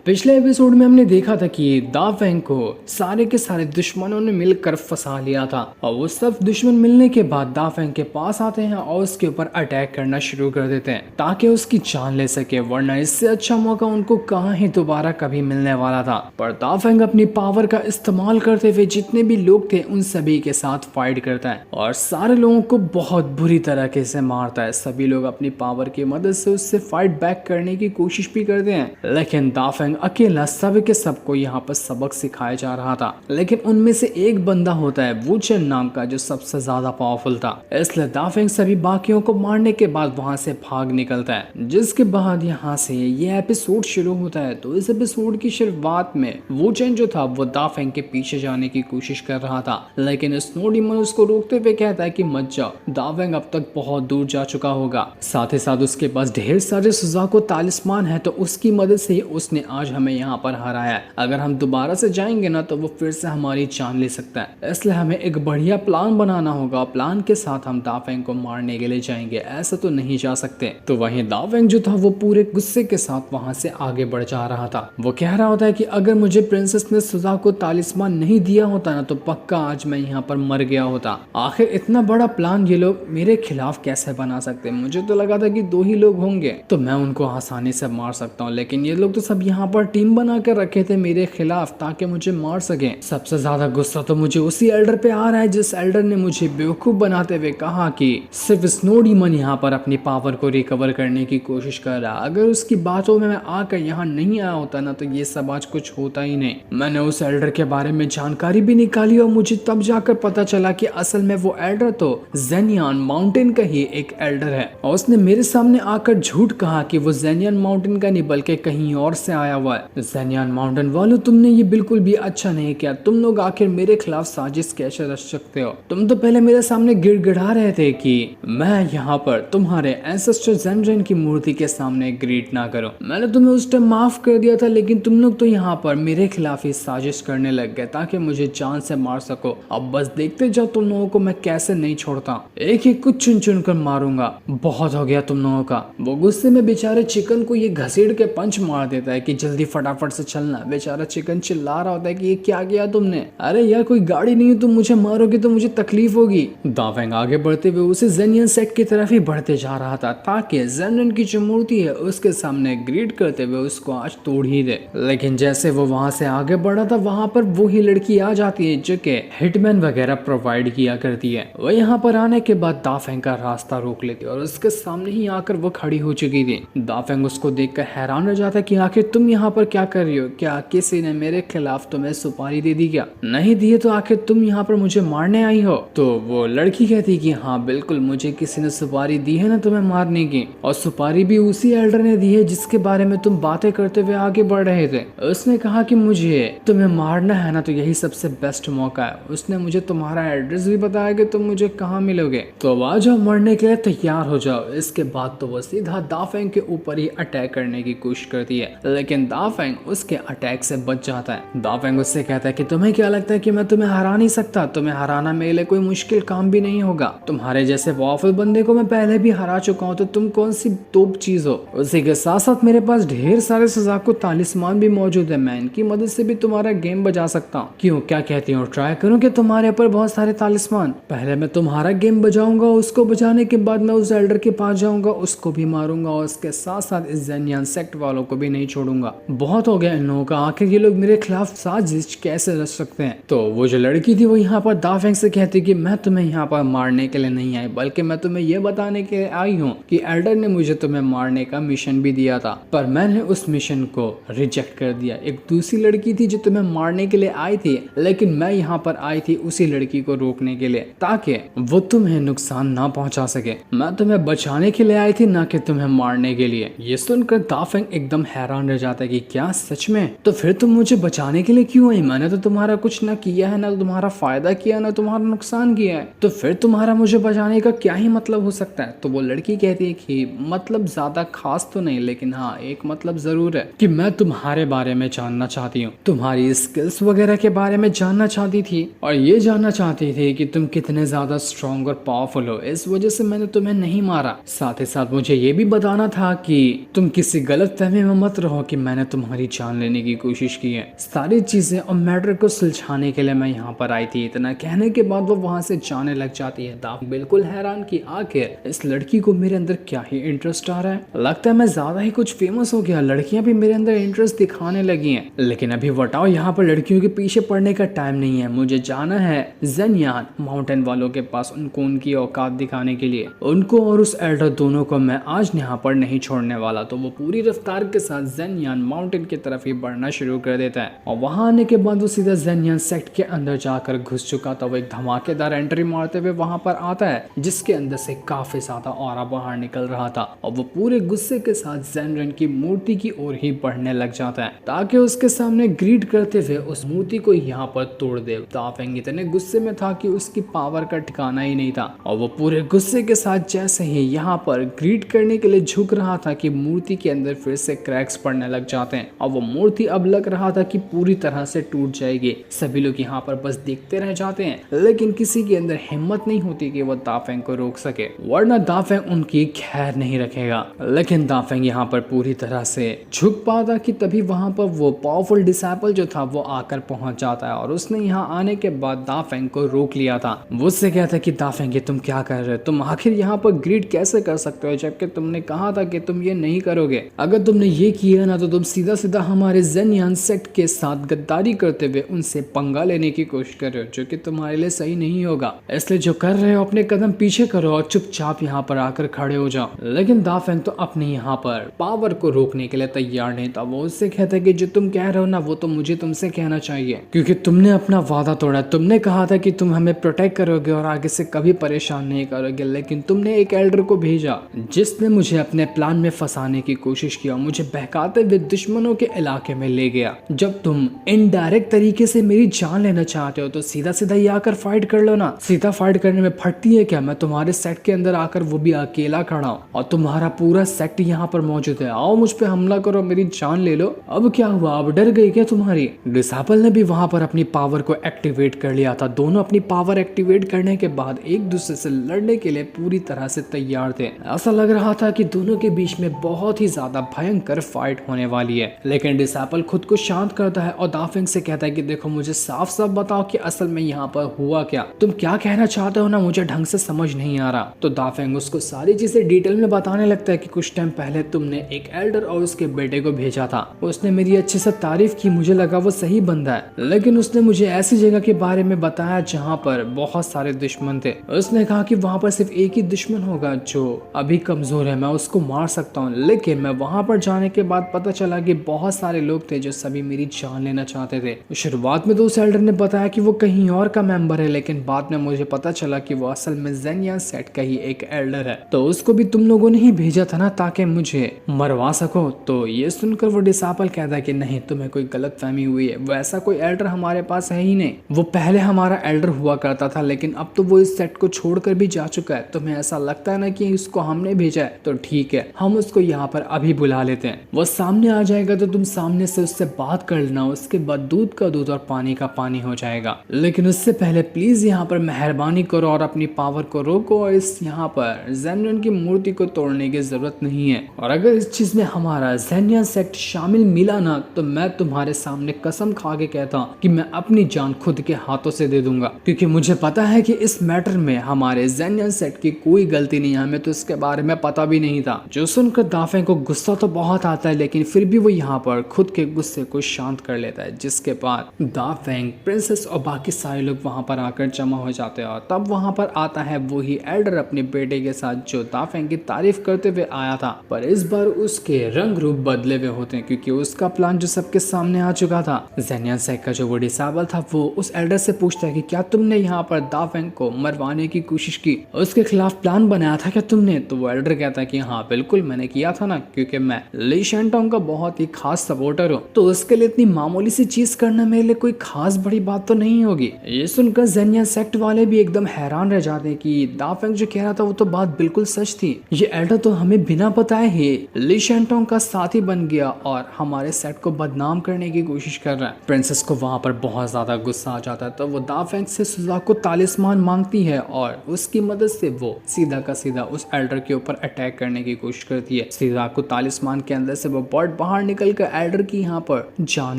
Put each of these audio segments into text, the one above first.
पिछले एपिसोड में हमने देखा था कि दाफेंग को सारे के सारे दुश्मनों ने मिलकर फंसा लिया था और वो सब दुश्मन मिलने के बाद दाफेंग के पास आते हैं और उसके ऊपर अटैक करना शुरू कर देते हैं ताकि उसकी जान ले सके, वरना इससे अच्छा मौका उनको कहाँ ही दोबारा कभी मिलने वाला था। पर दाफेंग अपनी पावर का इस्तेमाल करते हुए जितने भी लोग थे उन सभी के साथ फाइट करता है और सारे लोगों को बहुत बुरी तरीके से मारता है। सभी लोग अपनी पावर की मदद से उससे फाइट बैक करने की कोशिश भी करते हैं, लेकिन दाफेंग अकेला सब के सबको यहाँ पर सबक सिखाया जा रहा था। लेकिन उनमें से एक बंदा होता है वुचेन नाम का जो सबसे ज्यादा पावरफुल था, इसलिए दाफेंग सभी बाकियों को मारने के बाद वहां से भाग निकलता है। जिसके बाद यहाँ से ये एपिसोड शुरू होता है। तो इस एपिसोड की शुरुआत में वुचेन जो था वो दाफेंग के पीछे जाने की कोशिश कर रहा था, लेकिन स्नो डीमन उसको रोकते हुए कहता है कि मत जाओ, दाफेंग अब तक बहुत दूर जा चुका होगा। साथ ही साथ उसके पास ढेर सारे सुजाको तालिस्मान है, तो उसकी मदद से उसने आज हमें यहाँ पर हराया है। अगर हम दोबारा से जाएंगे ना तो वो फिर से हमारी जान ले सकता है, इसलिए हमें एक बढ़िया प्लान बनाना होगा। प्लान के साथ हम दाफेंग को मारने के लिए जाएंगे, ऐसा तो नहीं जा सकते। तो वहीं दाफेंग जो था वो पूरे गुस्से के साथ वहां से आगे बढ़ जा रहा था। वो कह रहा होता है कि अगर मुझे प्रिंसेस ने सुजा को तालिस्मान नहीं दिया होता ना तो पक्का आज मैं यहाँ पर मर गया होता। आखिर इतना बड़ा प्लान ये लोग मेरे खिलाफ कैसे बना सकते? मुझे तो लगा था कि दो ही लोग होंगे तो मैं उनको आसानी से मार सकता हूँ, लेकिन ये लोग तो सब यहाँ पर टीम बना कर रखे थे मेरे खिलाफ ताकि मुझे मार सके। सबसे ज्यादा गुस्सा तो मुझे उसी एल्डर पे आ रहा है जिस एल्डर ने मुझे बेवकूफ बनाते हुए कहा कि सिर्फ स्नो डीमन यहाँ पर अपनी पावर को रिकवर करने की कोशिश कर रहा। अगर उसकी बातों में मैं आकर यहाँ नहीं आया होता ना तो ये सब आज कुछ होता ही नहीं। मैंने उस एल्डर के बारे में जानकारी भी निकाली और मुझे तब जाकर पता चला कि असल में वो एल्डर तो जेनियन माउंटेन का ही एक एल्डर है और उसने मेरे सामने आकर झूठ कहा कि वो जेनियन माउंटेन का नहीं बल्कि कहीं और से आया हुआ है। जेनियन माउंटेन वालों, तुमने ये बिल्कुल भी अच्छा नहीं किया। तुम लोग आखिर मेरे खिलाफ साजिश कैसे रच सकते हो? तुम तो पहले मेरे सामने गिड़गिड़ा रहे थे कि मैं यहाँ पर तुम्हारे एंसेस्टर जेनरेन की मूर्ति के सामने ग्रीट ना करो। मैंने तुम्हें उस टाइम माफ कर दिया था, लेकिन तुम लोग तो यहाँ पर मेरे खिलाफ ही साजिश करने लग गए ताकि मुझे जान से मार सको। अब बस देखते जाओ तुम लोगों को मैं कैसे नहीं छोड़ता, एक एक कुछ चुन चुन कर मारूंगा। बहुत हो गया तुम लोगों का। वो गुस्से में बेचारे चिकन को ये घसीट के पंच मार देता है कि जल्दी फटाफट से चलना। बेचारा चिकन चिल्ला रहा होता है कि ये क्या किया तुमने? अरे यार कोई गाड़ी नहीं है, तुम मुझे मारोगे तो मुझे तकलीफ होगी। दाफेंग आगे बढ़ते हुए उसे जेनियन सेक्ट की तरफ ही बढ़ते जा रहा था ताकि जेनियन की जो मूर्ति है उसके सामने ग्रीट करते हुए उसको आज तोड़ ही दे। लेकिन जैसे वो वहां से आगे बढ़ा था वहां पर वही लड़की आ जाती है जो कि हिटमैन वगैरह प्रोवाइड किया करती है। वो यहाँ पर आने के बाद दाफेंग का रास्ता रोक लेती है और उसके सामने ही आकर वो खड़ी हो चुकी थी। दाफेंग उसको देखकर हैरान हो जाता है कि आखिर तुम यहाँ पर क्या कर रही हो? क्या किसी ने मेरे खिलाफ तुम्हें सुपारी दे दी? क्या नहीं दी है तो आखिर तुम यहाँ पर मुझे मारने आई हो? तो वो लड़की कहती कि हाँ बिल्कुल, मुझे किसी ने सुपारी दी है ना तुम्हें मारने की, और सुपारी भी उसी एल्डर ने दी है जिसके बारे में तुम बातें करते हुए आगे बढ़ रहे थे। उसने कहा कि मुझे तुम्हें मारना है ना तो यही सबसे बेस्ट मौका है। उसने मुझे तुम्हारा एड्रेस भी बताया कि तुम मुझे कहाँ मिलोगे, तो अब आ जाओ, मरने के लिए तैयार हो जाओ। इसके बाद तो वो सीधा दाफेंग के ऊपर ही अटैक करने की कोशिश करती है, लेकिन दाफेंग उसके अटैक से बच जाता है। दाफेंग उससे कहता है कि तुम्हें क्या लगता है कि मैं तुम्हें हरा नहीं सकता? तुम्हें हराना मेरे लिए कोई मुश्किल काम भी नहीं होगा। तुम्हारे जैसे पावरफुल बंदे को मैं पहले भी हरा चुका हूँ, तो तुम कौन सी तोप चीज हो? उसी के साथ साथ मेरे पास ढेर सारे सुजाको तालिस्मान भी मौजूद है, मैं इनकी मदद से भी तुम्हारा गेम बजा सकता हूँ। क्यों, क्या कहती हूँ? ट्राई करूँ कि तुम्हारे ऊपर बहुत सारे तालिस्मान? पहले मैं तुम्हारा गेम बजाऊंगा, उसको बजाने के बाद मैं उस एल्डर के पास जाऊंगा, उसको भी मारूंगा और उसके साथ साथ इस जेनियन सेक्ट वालों को भी नहीं छोड़ूंगा। बहुत हो गया इन लोगों का, आखिर ये लोग मेरे खिलाफ साजिश कैसे रच सकते हैं? तो वो जो लड़की थी वो यहाँ पर दाफेंग से कहती कि मैं तुम्हें यहाँ पर मारने के लिए नहीं आई, बल्कि मैं तुम्हें यह बताने के लिए आई हूँ कि एल्डर ने मुझे तुम्हें मारने का मिशन भी दिया था, पर मैंने उस मिशन को रिजेक्ट कर दिया। एक दूसरी लड़की थी जो तुम्हें मारने के लिए आई थी, लेकिन मैं यहाँ पर आई थी उसी लड़की को रोकने के लिए ताकि वो तुम्हें नुकसान ना पहुंचा सके। मैं तुम्हें बचाने के लिए आई थी, ना कि तुम्हें मारने के लिए। ये सुनकर दाफेंग एकदम हैरान रह जाता है कि क्या सच में? तो फिर तुम मुझे बचाने के लिए क्यों आई? मैंने तो तुम्हारा कुछ ना किया है, ना तुम्हारा फायदा किया, ना तुम्हारा नुकसान किया है, तो फिर तुम्हारा मुझे बचाने का क्या ही मतलब हो सकता है? तो वो लड़की कहती है कि मतलब ज्यादा खास तो नहीं, लेकिन हाँ एक मतलब जरूर है कि मैं तुम्हारे बारे में जानना चाहती हूँ, तुम्हारी स्किल्स वगैरह के बारे में जानना चाहती थी और ये जानना चाहती थी कि तुम कितने ज्यादा स्ट्रॉन्ग और पावरफुल हो। इस वजह से मैंने तुम्हें नहीं मारा। साथ ही साथ मुझे ये भी बताना था कि तुम किसी गलत फहमी में मत रहो कि मैंने तुम्हारी जान लेने की कोशिश की है, सारी चीजें और मैटर को सुलझाने के लिए मैं यहाँ पर आई थी। इतना कहने के बाद वो वहाँ से जाने लग जाती है। दाफ बिल्कुल हैरान कि आखिर इस लड़की को मेरे अंदर क्या ही इंटरेस्ट आ रहा है, लगता है मैं ज्यादा ही कुछ फेमस हो गया, लड़कियां भी मेरे अंदर इंटरेस्ट दिखाने लगी हैं। लेकिन अभी बताओ, यहाँ पर लड़कियों के पीछे पड़ने का टाइम नहीं है, मुझे जाना है ज़ेनयान माउंटेन वालों के पास, उनको उनकी औकात दिखाने के लिए। उनको और उस एल्डर दोनों को मैं आज यहाँ पर नहीं छोड़ने वाला। तो वो पूरी रफ्तार के साथ ज़ेनयान माउंटेन की तरफ ही बढ़ना शुरू कर देता है और वहां आने के बाद वो सीधा ज़ेनयान सेक्ट के अंदर जाकर घुस चुका था। वो एक धमाकेदार एंट्री मारते हुए वहां पर आता है, जिसके अंदर से काफी ज्यादा ऑरा बाहर निकल रहा था और वो पूरे गुस्से के साथ ज़ेनरेन की मूर्ति की ओर ही बढ़ने लग जाता है ताकि उसके सामने ग्रीट करते हुए उस मूर्ति को यहाँ पर तोड़ दे। दाफेंग इतने गुस्से में था कि उसकी पावर का ठिकाना ही नहीं था और वो पूरे गुस्से के साथ जैसे ही यहाँ पर ग्रीट करने के लिए झुक रहा था कि मूर्ति के अंदर फिर से क्रैक्स पड़ने लग जाते हैं और वो मूर्ति अब लग रहा था कि पूरी तरह से टूट जाएगी। सभी लोग यहाँ पर बस देखते रह जाते हैं, लेकिन किसी के अंदर हिम्मत नहीं होती कि वो दाफेंग को रोक सके, वरना दाफेंग उनकी खैर नहीं रखेगा। लेकिन दाफेंग यहाँ पर पूरी तरह से झुक पाता कि तभी वहां पर वो पावरफुल डिसाइपल जो था वो आकर पहुंच जाता है और उसने यहाँ आने के बाद दाफेंग को रोक लिया था। वो उससे कहता है कि दाफेंग तुम क्या कर रहे हो, तुम आखिर यहाँ पर ग्रीड कैसे कर सकते हो जबकि तुमने कहा था कि तुम ये नहीं करोगे। अगर तुमने ये किया ना तो तुम सीधा सीधा हमारे ज़ेनयान सेक्ट के साथ गद्दारी करते हुए उनसे पंगा लेने की कोशिश कर रहे हो, जो कि तुम्हारे लिए सही नहीं होगा। इसलिए जो कर रहे हो अपने कदम पीछे करो और चुपचाप यहाँ पर आकर खड़े हो जाओ। लेकिन दाफेंग तो अपने यहाँ पर पावर को रोकने के लिए तैयार नहीं था। वो उससे कहता है कि जो तुम कह रहे हो ना वो तो मुझे तुमसे कहना चाहिए, क्योंकि तुमने अपना वादा तोड़ा। तुमने कहा था कि तुम हमें प्रोटेक्ट करोगे और आगे से कभी परेशान नहीं करोगे, लेकिन तुमने एक एल्डर को भेजा जिसने मुझे अपने प्लान में फंसाने की कोशिश की और मुझे बहकाते हुए दुश्मनों के इलाके में ले गया। जब तुम इनडायरेक्ट तरीके से मेरी जान लेना चाहते हो तो सीधा सीधा ही आकर फाइट कर लो ना। सीधा फाइट करने में फटती है क्या? मैं तुम्हारे सेट के अंदर आकर वो भी अकेला खड़ा हूँ और तुम्हारा पूरा सेट यहाँ पर मौजूद है। आओ मुझ पे हमला करो, मेरी जान ले लो। अब क्या हुआ? अब डर गई क्या तुम्हारी? डिसाइपल ने भी वहां पर अपनी पावर को एक्टिवेट कर लिया था। दोनों अपनी पावर एक्टिवेट करने के बाद एक दूसरे से लड़ने के लिए पूरी तरह से तैयार थे। ऐसा लग रहा था कि दोनों के बीच में बहुत ही ज्यादा भयंकर फाइट होने वाली है। लेकिन डिसाइपल खुद को शांत करता है और दाफेंग से कहता है कि देखो मुझे साफ साफ बताओ कि असल में यहाँ पर हुआ क्या, तुम क्या कहना चाहते हो ना, मुझे ढंग से समझ नहीं आ रहा। तो दाफेंग उसको सारी चीजें डिटेल में बताने लगता है कि कुछ टाइम पहले तुमने एक एल्डर और उसके बेटे को भेजा था। उसने मेरी अच्छे से तारीफ की, मुझे लगा वो सही बंदा है, लेकिन उसने मुझे ऐसी जगह के बारे में बताया जहाँ पर बहुत सारे दुश्मन थे। उसने कहा कि वहाँ पर सिर्फ एक ही दुश्मन होगा जो अभी कमजोर है, मैं उसको मार सकता हूँ। लेकिन मैं वहाँ पर जाने के बाद पता चला कि बहुत सारे लोग थे जो सभी मेरी जान लेना चाहते थे। शुरुआत में तो उस एल्डर ने बताया कि वो कहीं और का मेंबर है, लेकिन बाद में मुझे पता चला कि वो असल में ज़ेनयान सेट का ही एक एल्डर है। तो उसको भी तुम लोगों ने ही भेजा था ना ताकि मुझे मरवा सको। तो ये सुनकर वो डिसाइपल कहता है कि नहीं, तुम्हें कोई गलत फहमी हुई है, वैसा कोई एल्डर हमारे पास है ही नहीं। वो पहले हमारा एल्डर हुआ करता था, लेकिन अब तो वो इस सेट को छोड़कर भी जा चुका है। तुम्हें ऐसा लगता है ना कि उसको हमने भेजा है, तो ठीक है, हम उसको यहाँ पर अभी बुला लेते हैं। वो सामने आ जाएगा तो तुम सामने से उससे बात कर लेना, उसके बाद दूध का दूध और पानी का पानी हो जाएगा। लेकिन उससे पहले प्लीज यहाँ पर मेहरबानी करो और अपनी पावर को रोको और इस यहाँ पर ज़ेनयान की मूर्ति को तोड़ने की जरूरत नहीं है। और अगर इस चीज में हमारा ज़ेनयान सेक्ट शामिल मिला ना तो मैं तुम्हारे सामने कसम खा के कहता हूँ कि मैं अपनी जान खुद के हाथों से दे दूंगा, क्योंकि मुझे पता है कि इस मैटर में हमारे ज़ेनयान सेक्ट की कोई गलती नहीं है, हमें तो इसके बारे में पता भी नहीं था। जो सुनकर दाफेंग को गुस्सा तो बहुत आता है, लेकिन फिर भी वो यहाँ पर खुद के गुस्से को शांत कर लेता है। जिसके बाद दाफेंग, प्रिंसेस और बाकी सारे लोग वहाँ पर आकर जमा हो जाते हैं और तब वहाँ पर आता है वही एल्डर अपने बेटे के साथ जो दाफेंग की तारीफ करते हुए आया था, पर इस बार उसके रंग रूप बदले हुए होते हैं क्योंकि उसका प्लान जो सबके सामने आ चुका था। ज़ेनयान सेक्ट का जो वो डिसाइबल था वो उस एल्डर से पूछता है कि क्या तुमने यहाँ पर दाफेंग को मरवाने की कोशिश की, उसके खिलाफ प्लान बनाया था क्या तुमने? तो वो एल्डर कहता है कि हाँ बिल्कुल मैंने किया था ना, क्योंकि मैं ली शैनटोंग का बहुत ही खास सपोर्टर हूँ, तो उसके लिए इतनी मामूली सी चीज करना मेरे लिए कोई खास बड़ी बात तो नहीं होगी। ये सुनकर ज़ेनयान सेक्ट वाले भी एकदम हैरान रह जाते हैं कि दाफेंग जो कह रहा था वो तो बात बिल्कुल सच थी। ये एल्डर तो हमें बिना बताए ही ली शैनटोंग का साथी बन गया और हमारे सेट को बदनाम करने की कोशिश कर रहा है। प्रिंसेस को वहां पर बहुत ज्यादा गुस्सा आ जाता है, तो वो दाफेंग से सुजाको तालिस्मान मांगती है और उसकी मदद से वो सीधा का सीधा उस एल्डर के ऊपर अटैक करने की कोशिश करती है। सुजाको तालिस्मान के अंदर से वो बर्ड बाहर निकल कर एल्डर की यहाँ पर जान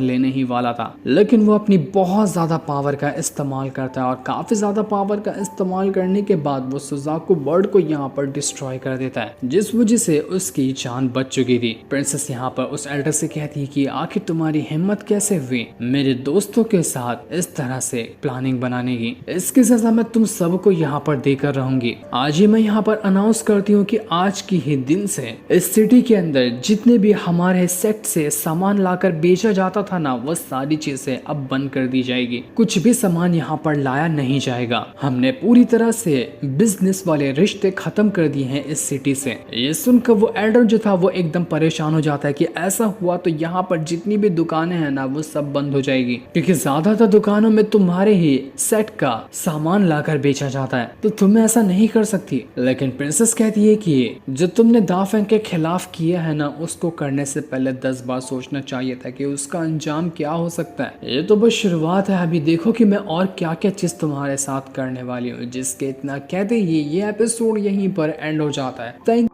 लेने ही वाला था, लेकिन वो अपनी बहुत ज्यादा पावर का इस्तेमाल करता है और काफी ज्यादा पावर का इस्तेमाल करने के बाद वो सुजाकू वर्ल्ड को यहाँ पर डिस्ट्रॉय कर देता है, जिस वजह से उसकी जान बच चुकी थी। प्रिंसेस यहाँ पर उस एल्डर से कहती है कि आखिर तुम्हारी हिम्मत कैसे हुई मेरे दोस्तों के साथ इस तरह से प्लानिंग बनाने की। इसकी सजा मैं तुम सबको यहाँ पर देकर रहूंगी। आज ही मैं यहाँ पर अनाउंस करती हूँ कि आज की ही दिन से इस सिटी के अंदर जितने भी हमारे सेक्ट से सामान लाकर बेचा जाता था ना, वो सारी चीजें अब बंद कर दी जाएगी। कुछ भी सामान यहाँ पर लाया नहीं जाएगा। हमने पूरी तरह से बिजनेस वाले रिश्ते खत्म कर दिए हैं इस सिटी से। ये सुनकर वो एल्डर जो था वो एकदम परेशान हो जाता है कि ऐसा हुआ तो यहाँ पर जितनी भी दुकानें हैं ना वो सब बंद हो जाएगी, क्योंकि ज्यादातर दुकानों में तुम्हारे ही सेट का सामान लाकर बेचा जाता है, तो तुम्हें ऐसा नहीं कर सकती। लेकिन प्रिंसेस कहती है कि जो तुमने दाफेंग के खिलाफ किया है ना, उसको करने से पहले 10 बार सोचना चाहिए था कि उसका अंजाम क्या हो सकता है। ये तो बस शुरुआत है, अभी देखो कि मैं और क्या क्या चीज तुम्हारे साथ करने वाली हूँ। जिसके इतना कहते ही ये एपिसोड यहीं पर एंड हो जाता है। थैंक